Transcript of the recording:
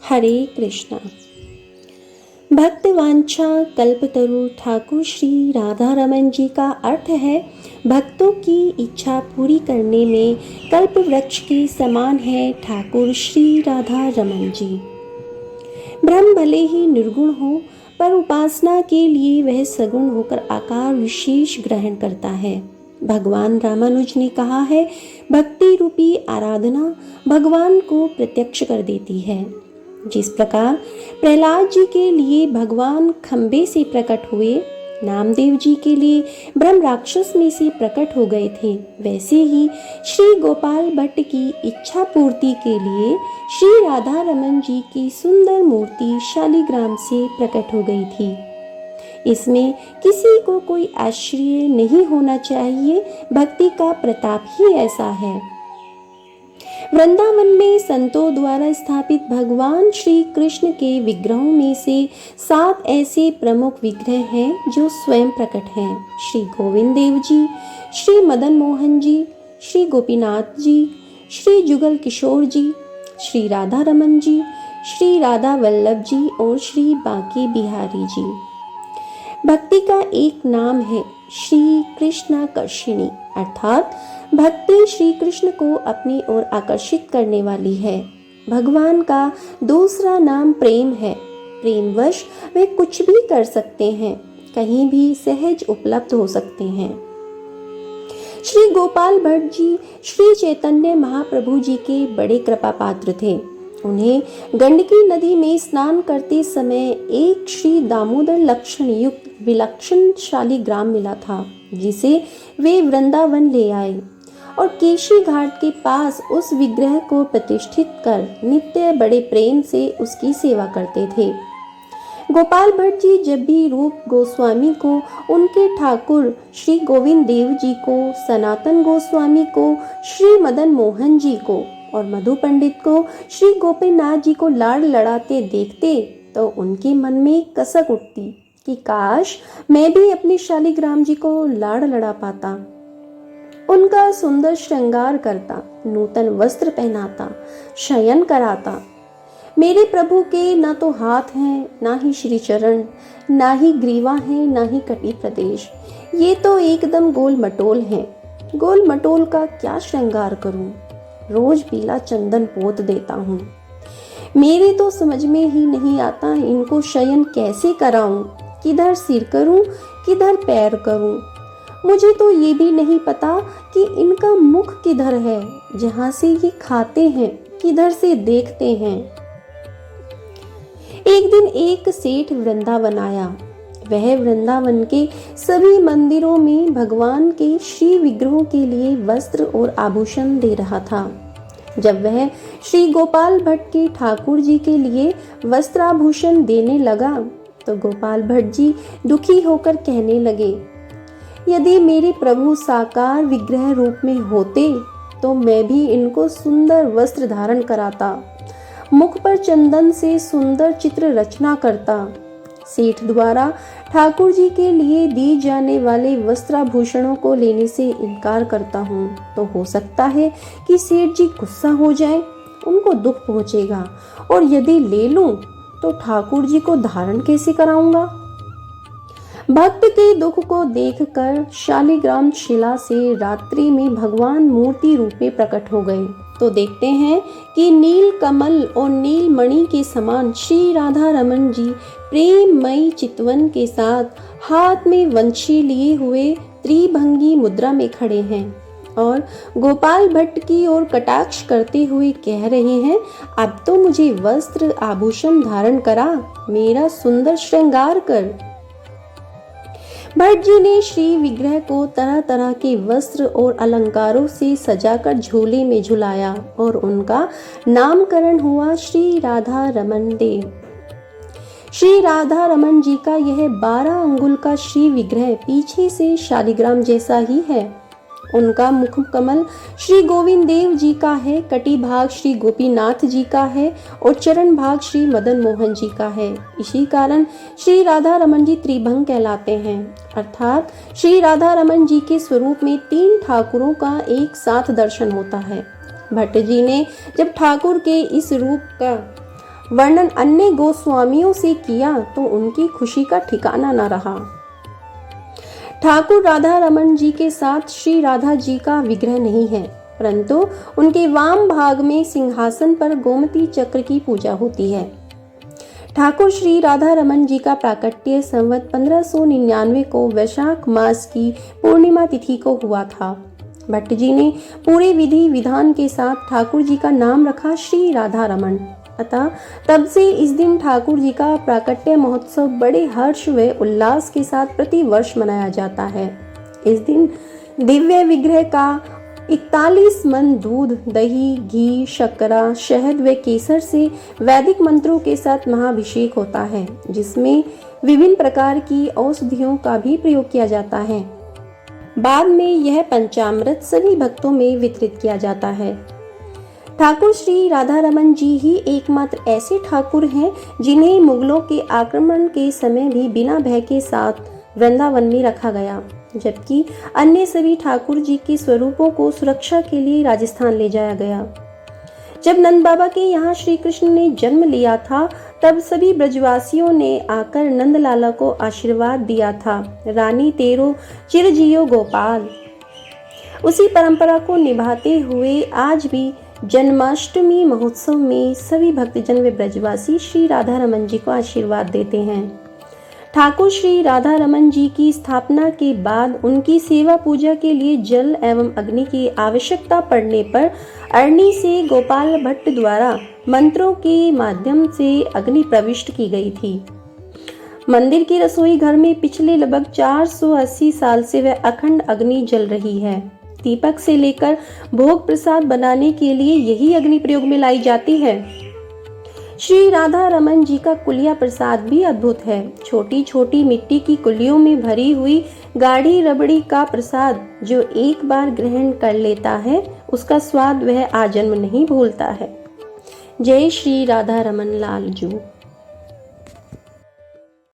हरे कृष्णा। भक्त वांछा कल्पतरु ठाकुर श्री राधा रमन जी का अर्थ है भक्तों की इच्छा पूरी करने में कल्प वृक्ष के समान है ठाकुर श्री राधा रमन जी। ब्रह्म भले ही निर्गुण हो पर उपासना के लिए वह सगुण होकर आकार विशेष ग्रहण करता है। भगवान रामानुज ने कहा है, भक्ति रूपी आराधना भगवान को प्रत्यक्ष कर देती है। जिस प्रकार प्रहलाद जी के लिए भगवान खंबे से प्रकट हुए, नामदेव जी के लिए ब्रह्म राक्षस में से प्रकट हो गए थे, वैसे ही श्री गोपाल भट्ट की इच्छा पूर्ति के लिए श्री राधा रमन जी की सुंदर मूर्ति शालिग्राम से प्रकट हो गई थी। इसमें किसी को कोई आश्चर्य नहीं होना चाहिए, भक्ति का प्रताप ही ऐसा है। वृंदावन में संतों द्वारा स्थापित भगवान श्री कृष्ण के विग्रहों में से 7 ऐसे प्रमुख विग्रह हैं जो स्वयं प्रकट हैं। श्री गोविंद देव जी, श्री मदन मोहन जी, श्री गोपीनाथ जी, श्री जुगल किशोर जी, श्री राधा रमन जी, श्री राधा वल्लभ जी और श्री बांके बिहारी जी। भक्ति का एक नाम है श्री कृष्णाकर्षिणी, अर्थात भक्ति श्री कृष्ण को अपनी ओर आकर्षित करने वाली है। भगवान का दूसरा नाम प्रेम है। प्रेमवश वे कुछ भी कर सकते हैं, कहीं भी सहज उपलब्ध हो सकते हैं। श्री गोपाल भट्ट जी श्री चैतन्य महाप्रभु जी के बड़े कृपा पात्र थे। उन्हें गंडकी नदी में स्नान करते समय एक श्री दामोदर लक्षण युक्त विलक्षण शालिग्राम मिला था, जिसे वे वृंदावन ले आए और केशी घाट के पास उस विग्रह को प्रतिष्ठित कर नित्य बड़े प्रेम से उसकी सेवा करते थे। गोपाल भट्ट जी जब भी रूप गोस्वामी को, उनके ठाकुर श्री गोविंद देव जी को, सनातन गोस्वामी को, श्री मदन मोहन जी को और मधु पंडित को श्री गोपीनाथ जी को लाड़ लड़ाते देखते तो उनके मन में कसक उठती कि काश मैं भी अपने शालिग्राम जी को लाड़ लड़ा पाता, उनका सुंदर श्रृंगार करता, नूतन वस्त्र पहनाता, शयन कराता। मेरे प्रभु के ना तो हाथ हैं, ना ही श्री चरण, ना ही ग्रीवा है, ना ही कटी प्रदेश, ये तो एकदम गोल मटोल हैं। गोल मटोल का क्या श्रृंगार करूं, रोज पीला चंदन पोत देता हूँ। मेरे तो समझ में ही नहीं आता इनको शयन कैसे कराऊं, किधर सिर करूं, किधर पैर करूं। मुझे तो ये भी नहीं पता कि इनका मुख किधर है, जहां से ये खाते हैं, किधर से देखते हैं। एक दिन एक सेठ वृंदावन आया। वह वृंदावन के सभी मंदिरों में भगवान के श्री विग्रहों के लिए वस्त्र और आभूषण दे रहा था। जब वह श्री गोपाल भट्ट के ठाकुर जी के लिए वस्त्राभूषण देने लगा तो गोपाल भट्ट जी दुखी होकर कहने लगे, यदि मेरे प्रभु साकार विग्रह रूप में होते तो मैं भी इनको सुंदर वस्त्र धारण कराता, मुख पर चंदन से सुंदर चित्र रचना करता। सेठ द्वारा ठाकुर जी के लिए दी जाने वाले वस्त्राभूषणों को लेने से इनकार करता हूँ तो हो सकता है कि सेठ जी गुस्सा हो जाए, उनको दुख पहुँचेगा, और यदि ले लूँ तो ठाकुर जी को धारण कैसे कराऊंगा। भक्त के दुख को देखकर शालिग्राम शिला से रात्रि में भगवान मूर्ति रूप में प्रकट हो गए। तो देखते हैं कि नील कमल और नील मणि के समान श्री राधा रमन जी प्रेममयी चितवन के साथ हाथ में वंशी लिए हुए त्रिभंगी मुद्रा में खड़े हैं और गोपाल भट्ट की ओर कटाक्ष करते हुए कह रहे हैं, अब तो मुझे वस्त्र आभूषण धारण करा, मेरा सुंदर श्रृंगार कर। भट्ट जी ने श्री विग्रह को तरह तरह के वस्त्र और अलंकारों से सजाकर झोले में झुलाया और उनका नामकरण हुआ श्री राधा रमन देव। श्री राधा रमन जी का यह 12 अंगुल का श्री विग्रह पीछे से शालिग्राम जैसा ही है। उनका मुख कमल श्री गोविंद देव जी का है, कटी भाग श्री गोपीनाथ जी का है और चरण भाग श्री मदन मोहन जी का है। इसी कारण श्री राधा रमन जी त्रिभंग कहलाते हैं, अर्थात श्री राधा रमन जी के स्वरूप में 3 ठाकुरों का एक साथ दर्शन होता है। भट्ट जी ने जब ठाकुर के इस रूप का वर्णन अन्य गोस्वामियों से किया तो उनकी खुशी का ठिकाना न रहा। ठाकुर राधा रमन जी के साथ श्री राधा जी का विग्रह नहीं है, परंतु उनके वाम भाग में सिंहासन पर गोमती चक्र की पूजा होती है। ठाकुर श्री राधा रमन जी का प्राकट्य संवत 1599 को वैशाख मास की पूर्णिमा तिथि को हुआ था। भट्ट जी ने पूरे विधि विधान के साथ ठाकुर जी का नाम रखा श्री राधा रमन। अतः तब से इस दिन ठाकुर जी का प्राकट्य महोत्सव बड़े हर्ष व उल्लास के साथ प्रति वर्ष मनाया जाता है। इस दिन दिव्य विग्रह का 41 मन दूध, दही, घी, शर्करा, शहद व केसर से वैदिक मंत्रों के साथ महाभिषेक होता है, जिसमें विभिन्न प्रकार की औषधियों का भी प्रयोग किया जाता है। बाद में यह पंचामृत सभी भक्तों में वितरित किया जाता है। ठाकुर श्री राधा रमन जी ही एकमात्र ऐसे ठाकुर हैं जिन्हें मुगलों के आक्रमण के समय भी बिना भय के साथ वृंदावन में रखा गया, जबकि अन्य सभी ठाकुर जी के स्वरूपों को सुरक्षा के लिए राजस्थान ले जाया गया। जब नंद बाबा के यहाँ श्री कृष्ण ने जन्म लिया था, तब सभी ब्रजवासियों ने आकर नंद लाला को आशीर्वाद दिया था, रानी तेरो चिर जियो गोपाल। उसी परंपरा को निभाते हुए आज भी जन्माष्टमी महोत्सव में सभी भक्तजन व ब्रजवासी श्री राधा रमन जी को आशीर्वाद देते हैं। ठाकुर श्री राधा रमन जी की स्थापना के बाद उनकी सेवा पूजा के लिए जल एवं अग्नि की आवश्यकता पड़ने पर अरणी से गोपाल भट्ट द्वारा मंत्रों के माध्यम से अग्नि प्रविष्ट की गई थी। मंदिर की रसोई घर में पिछले लगभग 480 साल से वह अखंड अग्नि जल रही है। दीपक से लेकर भोग प्रसाद बनाने के लिए यही अग्नि प्रयोग में लाई जाती है। श्री राधा रमन जी का कुलिया प्रसाद भी अद्भुत है। छोटी छोटी मिट्टी की कुलियों में भरी हुई गाढ़ी रबड़ी का प्रसाद जो एक बार ग्रहण कर लेता है, उसका स्वाद वह आजन्म नहीं भूलता है। जय श्री राधा रमन लाल जू।